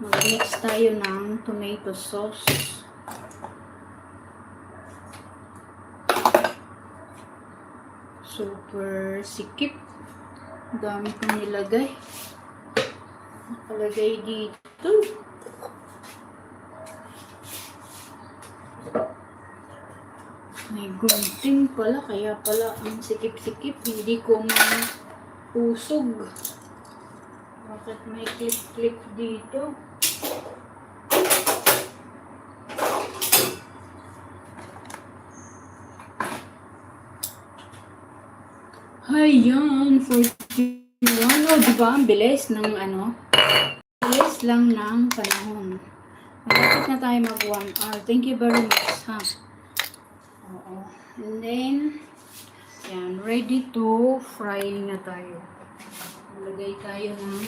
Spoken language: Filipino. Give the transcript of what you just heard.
Mag-mix tayo ng tomato sauce. Super sikip. Dami kong nilagay. Nakalagay dito. May gunting pala. Kaya pala ang sikip-sikip. Hindi ko mausog. Bakit may clip-clip dito? Ayan, 41. O, diba? Ang bilis ng bilis lang ng panahon. Malapit na tayo mag 1 hour. Thank you very much, ha? Oo. And then, yan, ready to fry na tayo. Lagay tayo ng